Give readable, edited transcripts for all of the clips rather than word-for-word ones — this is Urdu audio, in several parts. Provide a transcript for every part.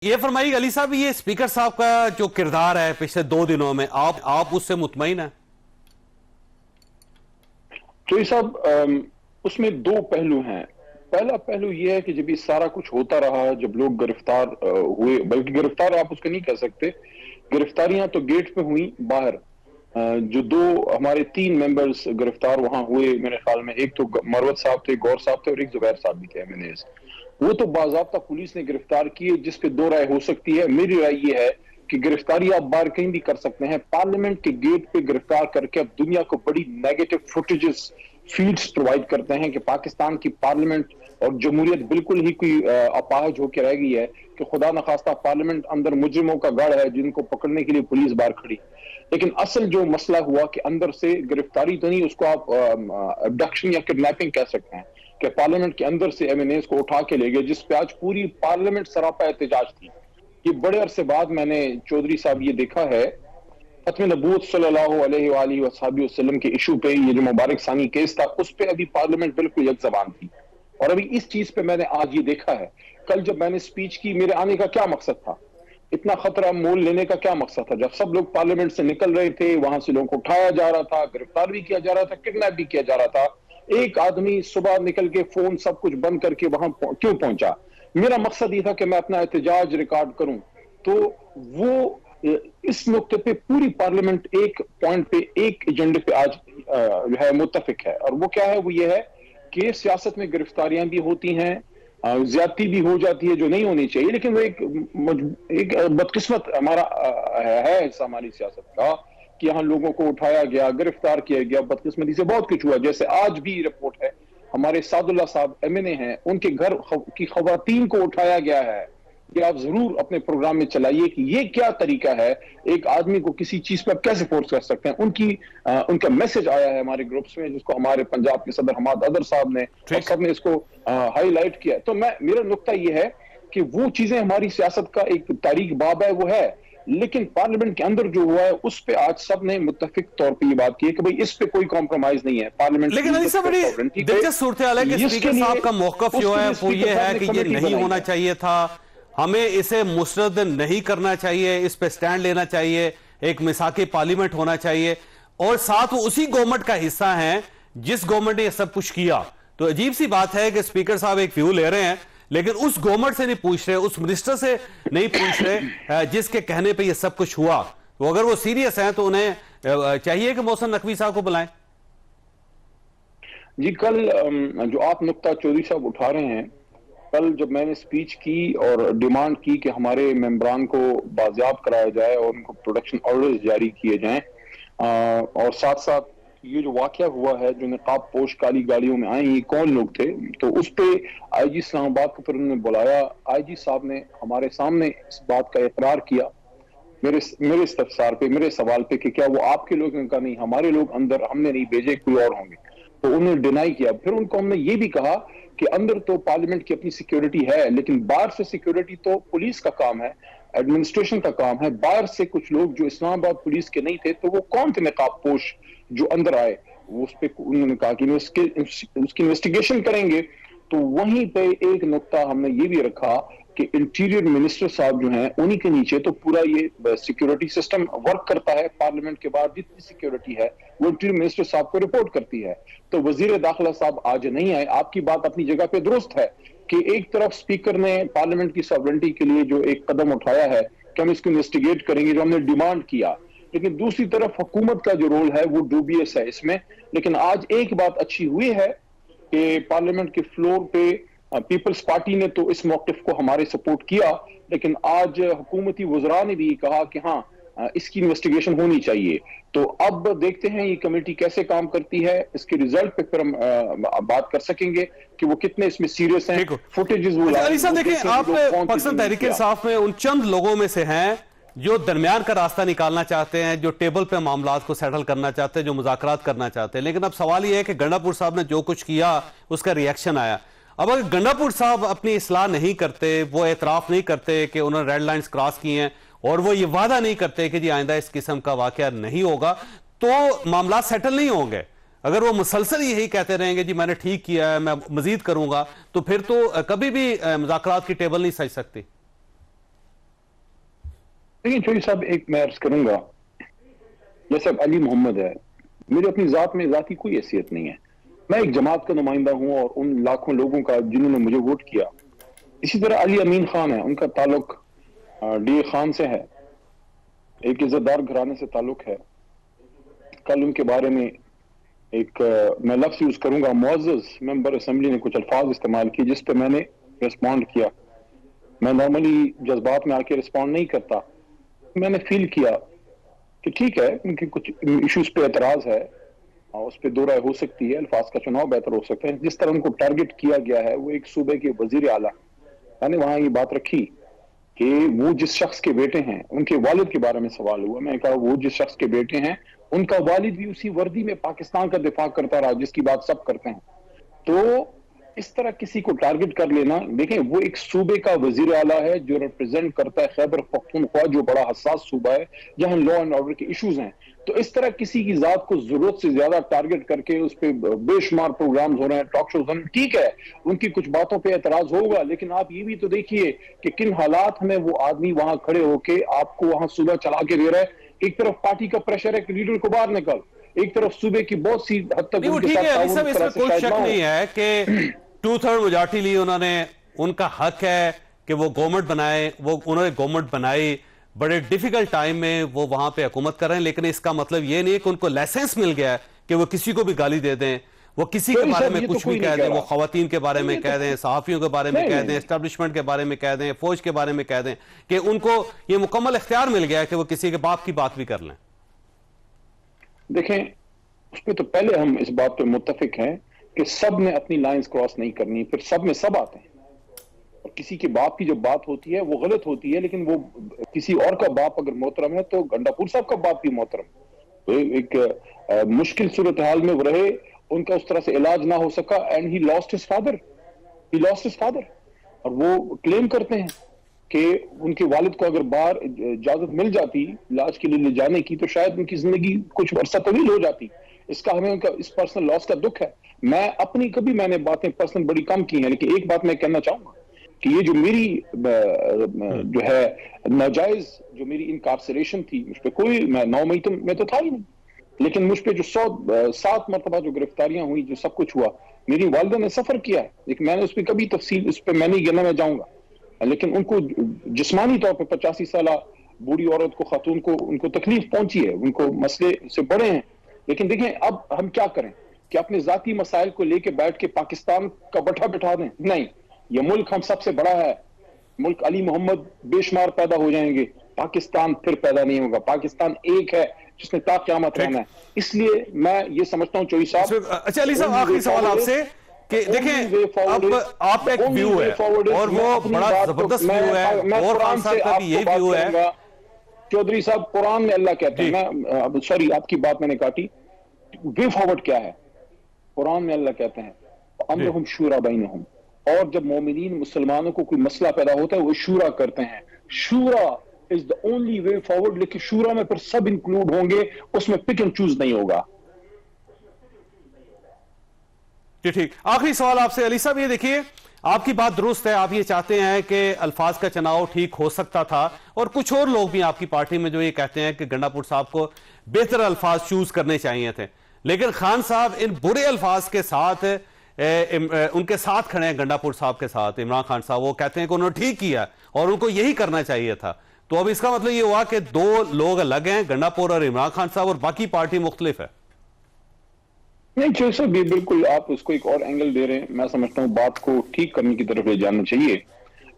یہ فرمائیے علی صاحب، یہ اسپیکر صاحب کا جو کردار ہے پچھلے 2 دنوں میں آپ اس سے مطمئن ہیں؟ چوئی صاحب، اس میں 2 پہلو ہیں۔ پہلا پہلو یہ ہے کہ جب یہ سارا کچھ ہوتا رہا، جب لوگ گرفتار ہوئے، بلکہ گرفتار آپ اس کو نہیں کہہ سکتے، گرفتاریاں تو گیٹ پہ ہوئیں باہر۔ جو 2 ہمارے 3 ممبرز گرفتار وہاں ہوئے، میرے خیال میں ایک تو مروت صاحب تھے، گور صاحب تھے، اور ایک زبیر صاحب بھی تھے MNAs۔ وہ تو باضابطہ پولیس نے گرفتار کیے، جس پہ 2 رائے ہو سکتی ہے۔ میری رائے یہ ہے کہ گرفتاری آپ باہر کہیں بھی کر سکتے ہیں، پارلیمنٹ کے گیٹ پہ گرفتار کر کے اب دنیا کو بڑی نیگیٹو فوٹیجز فیڈز پرووائڈ کرتے ہیں کہ پاکستان کی پارلیمنٹ اور جمہوریت بالکل ہی کوئی اپاہج ہو کے رہ گئی ہے کہ خدا نخواستہ پارلیمنٹ اندر مجرموں کا گڑھ ہے جن کو پکڑنے کے لیے پولیس باہر کھڑی۔ لیکن اصل جو مسئلہ ہوا کہ اندر سے گرفتاری تو نہیں، اس کو آپ ابڈکشن یا کڈنیپنگ کہہ سکتے ہیں، کہ پارلیمنٹ کے اندر سے MNAs کو اٹھا کے لے گئے، جس پہ آج پوری پارلیمنٹ سراپا احتجاج تھی۔ یہ بڑے عرصے بعد میں نے چودھری صاحب یہ دیکھا ہے، ختم نبوت صلی اللہ علیہ وآلہ وصحبہ وسلم کے ایشو پہ، یہ جو مبارک ثانی کیس تھا، اس پہ ابھی پارلیمنٹ بالکل یک زبان تھی، اور ابھی اس چیز پہ میں نے آج یہ دیکھا ہے۔ کل جب میں نے سپیچ کی، میرے آنے کا کیا مقصد تھا؟ اتنا خطرہ مول لینے کا کیا مقصد تھا؟ جب سب لوگ پارلیمنٹ سے نکل رہے تھے، وہاں سے لوگوں کو اٹھایا جا رہا تھا، گرفتار بھی کیا جا رہا تھا، کڈنیپ بھی کیا جا رہا تھا، ایک آدمی صبح نکل کے فون سب کچھ بند کر کے وہاں کیوں پہنچا؟ میرا مقصد یہ تھا کہ میں اپنا احتجاج ریکارڈ کروں۔ تو وہ اس نقطے پہ پوری پارلیمنٹ ایک پوائنٹ پہ، ایک ایجنڈے پہ آج جو ہے متفق ہے، اور وہ کیا ہے؟ وہ یہ ہے کہ سیاست میں گرفتاریاں بھی ہوتی ہیں، زیادتی بھی ہو جاتی ہے جو نہیں ہونی چاہیے، لیکن وہ ایک بدقسمت ہمارا ہے حصہ ہماری سیاست کا کہ یہاں لوگوں کو اٹھایا گیا، گرفتار کیا گیا، بدقسمتی سے بہت کچھ ہوا۔ جیسے آج بھی رپورٹ ہے، ہمارے سعد اللہ صاحب MNA ہیں، ان کے گھر کی خواتین کو اٹھایا گیا ہے۔ یہ آپ ضرور اپنے پروگرام میں چلائیے کہ یہ کیا طریقہ ہے، ایک آدمی کو کسی چیز پر کیسے فورس کر سکتے ہیں۔ ان کا میسج آیا ہے ہمارے گروپس میں، جس کو ہمارے پنجاب کے صدر حماد ادر صاحب نے اور سب نے اس کو ہائی لائٹ کیا۔ تو میرا نقطہ یہ ہے کہ وہ چیزیں ہماری سیاست کا ایک تاریخ باب ہے، وہ ہے، لیکن پارلیمنٹ کے اندر جو ہوا ہے اس پہ آج سب نے متفق طور پہ یہ بات کی ہے کہ بھئی اس پہ کوئی کمپرومائز نہیں ہے پارلیمنٹ۔ لیکن علی صاحب، بڑی دلچسپ صورتحال ہے کہ اسپیکر صاحب کا موقف جو ہے وہ یہ ہے کہ یہ نہیں ہونا چاہیے تھا، ہمیں اسے مسترد نہیں کرنا چاہیے، اس پہ سٹینڈ لینا چاہیے، ایک میثاق پارلیمنٹ ہونا چاہیے، اور ساتھ وہ اسی گورنمنٹ کا حصہ ہیں جس گورنمنٹ نے یہ سب کچھ کیا۔ تو عجیب سی بات ہے کہ اسپیکر صاحب ایک ویو لے رہے ہیں، لیکن اس گورنمنٹ سے نہیں پوچھ رہے، اس منسٹر سے نہیں پوچھ رہے جس کے کہنے پہ یہ سب کچھ ہوا۔ تو اگر وہ سیریس ہیں تو انہیں چاہیے کہ محسن نقوی صاحب کو بلائیں۔ جی، کل جو آپ نقطہ چودھری صاحب اٹھا رہے ہیں، کل جب میں نے سپیچ کی اور ڈیمانڈ کی کہ ہمارے ممبران کو بازیاب کرایا جائے اور ان کو پروڈکشن آرڈرز جاری کیے جائیں، اور ساتھ ساتھ یہ جو واقعہ ہوا ہے، جو نقاب پوش کالی گاڑیوں میں آئیں، یہ کون لوگ تھے، تو اس پہ IG اسلام آباد کو پھر انہوں نے بلایا۔ IG صاحب نے ہمارے سامنے اس بات کا اقرار کیا میرے استفسار پہ، میرے سوال پہ کہ کیا وہ آپ کے لوگ؟ ان کا نہیں، ہمارے لوگ اندر، ہم نے نہیں بھیجے، کوئی اور ہوں گے۔ تو انہوں نے ڈینائی کیا۔ پھر ان کو ہم نے یہ بھی کہا کہ اندر تو پارلیمنٹ کی اپنی سیکیورٹی ہے، لیکن باہر سے سیکیورٹی تو پولیس کا کام ہے، ایڈمنسٹریشن کا کام ہے۔ باہر سے کچھ لوگ جو اسلام آباد پولیس کے نہیں تھے، تو وہ کون تھے نقاب پوش جو اندر آئے؟ وہ اس پہ انہوں نے کہا کہ اس کی انویسٹیگیشن کریں گے۔ تو وہیں پہ ایک نقطہ ہم نے یہ بھی رکھا کہ انٹیریئر منسٹر صاحب جو ہیں، انہی کے نیچے تو پورا یہ سیکیورٹی سسٹم ورک کرتا ہے۔ پارلیمنٹ کے بعد جتنی سیکیورٹی ہے وہ انٹیریئر منسٹر صاحب کو رپورٹ کرتی ہے۔ تو وزیر داخلہ صاحب آج نہیں آئے۔ آپ کی بات اپنی جگہ پہ درست ہے کہ ایک طرف سپیکر نے پارلیمنٹ کی ساورنٹی کے لیے جو ایک قدم اٹھایا ہے کہ ہم اس کو انویسٹیگیٹ کریں گے، جو ہم نے ڈیمانڈ کیا، لیکن دوسری طرف حکومت کا جو رول ہے وہ ڈوبیس ہے اس میں۔ لیکن آج ایک بات اچھی ہوئی ہے کہ پارلیمنٹ کے فلور پہ پیپلز پارٹی نے تو اس موقف کو ہمارے سپورٹ کیا، لیکن آج حکومتی وزراء نے بھی کہا کہ ہاں اس کی انویسٹیگیشن ہونی چاہیے۔ تو اب دیکھتے ہیں یہ کمیٹی کیسے کام کرتی ہے، اس کے ریزلٹ پہ پھر ہم بات کر سکیں گے کہ وہ کتنے اس میں سیریس ہیں۔ فوٹیجز وہ علی صاحب دیکھیں، آپ پاکستان تحریک انصاف میں ان چند لوگوں میں سے ہیں جو درمیان کا راستہ نکالنا چاہتے ہیں، جو ٹیبل پہ معاملات کو سیٹل کرنا چاہتے ہیں، جو مذاکرات کرنا چاہتے ہیں۔ لیکن اب سوال یہ ہے کہ گنڈا پور صاحب نے جو کچھ کیا اس کا ریئیکشن آیا۔ اب اگر گنڈا پور صاحب اپنی اصلاح نہیں کرتے، وہ اعتراف نہیں کرتے کہ انہوں نے ریڈ لائنز کراس کی ہیں، اور وہ یہ وعدہ نہیں کرتے کہ جی آئندہ اس قسم کا واقعہ نہیں ہوگا، تو معاملات سیٹل نہیں ہوں گے۔ اگر وہ مسلسل یہی کہتے رہیں گے جی میں نے ٹھیک کیا ہے، میں مزید کروں گا، تو پھر تو کبھی بھی مذاکرات کی ٹیبل نہیں سج سکتی۔ لیکن چوہدری صاحب ایک میں عرض کروں گا، جیسے اب علی محمد ہے، میری اپنی ذات میں ذاتی کوئی حیثیت نہیں ہے، میں ایک جماعت کا نمائندہ ہوں اور ان لاکھوں لوگوں کا جنہوں نے مجھے ووٹ کیا. اسی طرح علی امین خان ہے، ان کا تعلق ڈی اے خان سے ہے، ایک عزت دار گھرانے سے تعلق ہے. کل ان کے بارے میں ایک میں لفظ یوز کروں گا، معزز ممبر اسمبلی نے کچھ الفاظ استعمال کیے جس پہ میں نے ریسپونڈ کیا. میں نارملی جذبات میں آ کے ریسپونڈ نہیں کرتا، میں نے فیل کیا کہ ٹھیک ہے ان کی کچھ ایشوز پہ اعتراض ہے اور اس پہ دو رائے ہو سکتی ہے، الفاظ کا چناؤ بہتر ہو سکتا ہے. جس طرح ان کو ٹارگٹ کیا گیا ہے، وہ ایک صوبے کے وزیر اعلیٰ، میں نے وہاں یہ بات رکھی کہ وہ جس شخص کے بیٹے ہیں، ان کے والد کے بارے میں سوال ہوا، میں نے کہا وہ جس شخص کے بیٹے ہیں ان کا والد بھی اسی وردی میں پاکستان کا دفاع کرتا رہا جس کی بات سب کرتے ہیں. تو اس طرح کسی کو ٹارگٹ کر لینا، دیکھیں وہ ایک صوبے کا وزیر اعلیٰ ہے جو ریپرزینٹ کرتا ہے خیبر پختونخوا، جو بڑا حساس صوبہ ہے جہاں لا اینڈ آرڈر کے ایشوز ہیں. تو اس طرح کسی کی ذات کو ضرورت سے زیادہ ٹارگٹ کر کے اس پہ بے شمار پروگرامز ہو رہے ہیں، ٹاک شوز ہو رہے ہیں، ٹھیک ہے ان کی کچھ باتوں پہ اعتراض ہوگا، لیکن آپ یہ بھی تو دیکھیے کہ کن حالات میں وہ آدمی وہاں کھڑے ہو کے آپ کو وہاں صوبہ چلا کے دے رہا ہے. ایک طرف پارٹی کا پریشر ہے کہ لیڈر کو باہر نکل، ایک طرف صوبے کی بہت سی حد تک ان کے ٹھیک ساتھ ہے علی تعاون صاحب، اس اس طرح میں سے کوئی شاید شک نہ ہو. نہیں ہے کہ 2/3 میجارٹی لی انہوں نے، ان کا حق ہے کہ وہ گورنمنٹ بنائے، وہ انہوں نے گورنمنٹ بنائی بڑے ڈیفیکلٹ ٹائم میں، وہ وہاں پہ حکومت کر رہے ہیں، لیکن اس کا مطلب یہ نہیں ہے کہ ان کو لائسنس مل گیا ہے کہ وہ کسی کو بھی گالی دے دیں، وہ کسی کے بارے میں کچھ بھی کہہ دیں، وہ خواتین کے بارے میں کہہ دیں، صحافیوں کے بارے میں کہہ دیں، اسٹیبلشمنٹ کے بارے میں کہہ دیں، فوج کے بارے میں کہہ دیں، کہ ان کو یہ مکمل اختیار مل گیا ہے کہ وہ کسی کے باپ کی بات بھی کر لیں. دیکھیں اس پہ تو پہلے ہم اس بات پہ متفق ہیں کہ سب نے اپنی لائنز کراس نہیں کرنی، پھر سب میں سب آتے ہیں، اور کسی کے باپ کی جب بات ہوتی ہے وہ غلط ہوتی ہے، لیکن وہ کسی اور کا باپ اگر محترم ہے تو گنڈاپور صاحب کا باپ بھی محترم. تو ایک مشکل صورتحال میں وہ رہے، ان کا اس طرح سے علاج نہ ہو سکا، and he lost his father. اور وہ کلیم کرتے ہیں کہ ان کے والد کو اگر باہر اجازت مل جاتی علاج کے لیے لے جانے کی تو شاید ان کی زندگی کچھ عرصہ طویل ہو جاتی. اس کا ہمیں ان کا اس پرسنل لاس کا دکھ ہے. میں نے باتیں پرسنل بڑی کم کی ہیں، لیکن ایک بات میں کہنا چاہوں گا کہ یہ جو میری جو ہے ناجائز جو میری انکارسریشن تھی، مجھ پہ کوئی، میں 9 مئی میں تو تھا ہی نہیں، لیکن مجھ پہ جو 7 مرتبہ جو گرفتاریاں ہوئی، جو سب کچھ ہوا، میری والدہ نے سفر کیا ہے، لیکن میں نے اس پہ کبھی تفصیل اس پہ میں نہیں گنا، میں جاؤں گا. لیکن ان کو جسمانی طور پہ 85 سالہ بوڑھی عورت کو، خاتون کو، ان کو تکلیف پہنچی ہے، ان کو مسئلے سے بڑے ہیں. لیکن دیکھیں اب ہم کیا کریں کہ اپنے ذاتی مسائل کو لے کے بیٹھ کے پاکستان کا بٹھا بٹھا دیں؟ نہیں، یہ ملک ہم سب سے بڑا ہے، ملک علی محمد بے شمار پیدا ہو جائیں گے، پاکستان پھر پیدا نہیں ہوگا. پاکستان ایک ہے جس نے تا قیامت رہنا ہے. اس لیے میں یہ سمجھتا ہوں چوہدری صاحب. اچھا علی صاحب، آخری سوال آپ سے کہ دیکھیں اب آپ کا ایک ویو ہے اور وہ بڑا زبردست ویو ہے، اور خان صاحب کا بھی یہی ویو ہے. چودھری صاحب قرآن میں اللہ کہتے ہیں، میں سوری آپ کی بات میں نے کاٹی، وے فارورڈ کیا ہے؟ قرآن میں اللہ کہتے ہیں امرہم شورا بینہم، اور جب مومنین مسلمانوں کو کوئی مسئلہ پیدا ہوتا ہے وہ شورا کرتے ہیں. شورا is the only way forward، لیکن شورا میں پھر سب انکلوڈ ہوں گے، اس میں پک اینڈ چوز نہیں ہوگا. جی ٹھیک. آخری سوال آپ سے علی صاحب، یہ دیکھیے آپ کی بات درست ہے، آپ یہ چاہتے ہیں کہ الفاظ کا چناؤ ٹھیک ہو سکتا تھا، اور کچھ اور لوگ بھی آپ کی پارٹی میں جو یہ کہتے ہیں کہ گنڈاپور صاحب کو بہتر الفاظ چوز کرنے چاہیے تھے، لیکن خان صاحب ان برے الفاظ کے ساتھ ان کے ساتھ کھڑے ہیں، گنڈاپور صاحب کے ساتھ عمران خان صاحب، وہ کہتے ہیں کہ انہوں نے ٹھیک کیا اور ان کو یہی کرنا چاہیے تھا. تو اب اس کا مطلب یہ ہوا کہ دو لوگ الگ ہیں، گنڈاپور اور عمران خان صاحب، اور باقی پارٹی مختلف ہے. نہیں چوہدری صاحب، یہ بالکل آپ اس کو ایک اور اینگل دے رہے ہیں. میں سمجھتا ہوں بات کو ٹھیک کرنے کی طرف لے جانا چاہیے.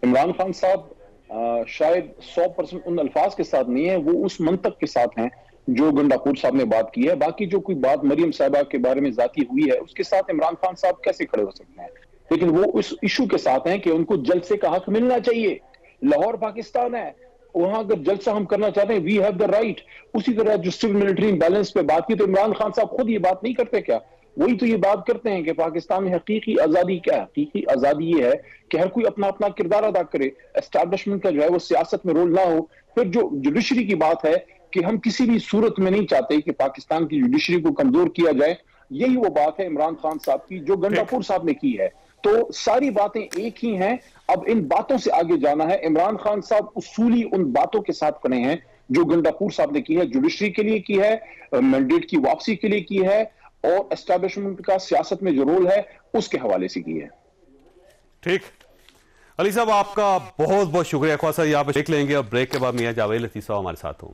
عمران خان صاحب شاید 100% ان الفاظ کے ساتھ نہیں ہیں، وہ اس منطق کے ساتھ ہیں جو گنڈاپور صاحب نے بات کی ہے. باقی جو کوئی بات مریم صاحبہ کے بارے میں ذاتی ہوئی ہے اس کے ساتھ عمران خان صاحب کیسے کھڑے ہو سکتے ہیں؟ لیکن وہ اس ایشو کے ساتھ ہیں کہ ان کو جلسے کا حق ملنا چاہیے. لاہور پاکستان ہے، وہاں اگر جلسہ ہم کرنا چاہتے ہیں وی ہیو دا رائٹ. اسی طرح جو سول ملٹری امبیلنس پہ بات کی تو عمران خان صاحب خود یہ بات نہیں کرتے کیا؟ وہی تو یہ بات کرتے ہیں کہ پاکستان میں حقیقی آزادی کیا ہے؟ حقیقی آزادی یہ ہے کہ ہر کوئی اپنا اپنا کردار ادا کرے، اسٹیبلشمنٹ کا جو ہے وہ سیاست میں رول نہ ہو. پھر جو جوڈیشری کی بات ہے کہ ہم کسی بھی صورت میں نہیں چاہتے کہ پاکستان کی جوڈیشری کو کمزور کیا جائے، یہی وہ بات ہے عمران خان صاحب کی جو گنڈاپور صاحب نے کی ہے. تو ساری باتیں ایک ہی ہیں. اب ان باتوں سے آگے جانا ہے. عمران خان صاحب اصولی ان باتوں کے ساتھ کھڑے ہیں جو گنڈاپور صاحب نے کی ہے, جوڈیشری کے لیے کی ہے, مینڈیٹ کی واپسی کے لیے کی ہے, اور اسٹیبلشمنٹ کا سیاست میں جو رول ہے اس کے حوالے سے کی ہے. ٹھیک, علی صاحب آپ کا بہت بہت شکریہ. خواہ صاحب یہاں پہ دیکھ لیں گے, اور بریک کے بعد میاں جاوید لطیف صاحب ہمارے ساتھ ہوں گے.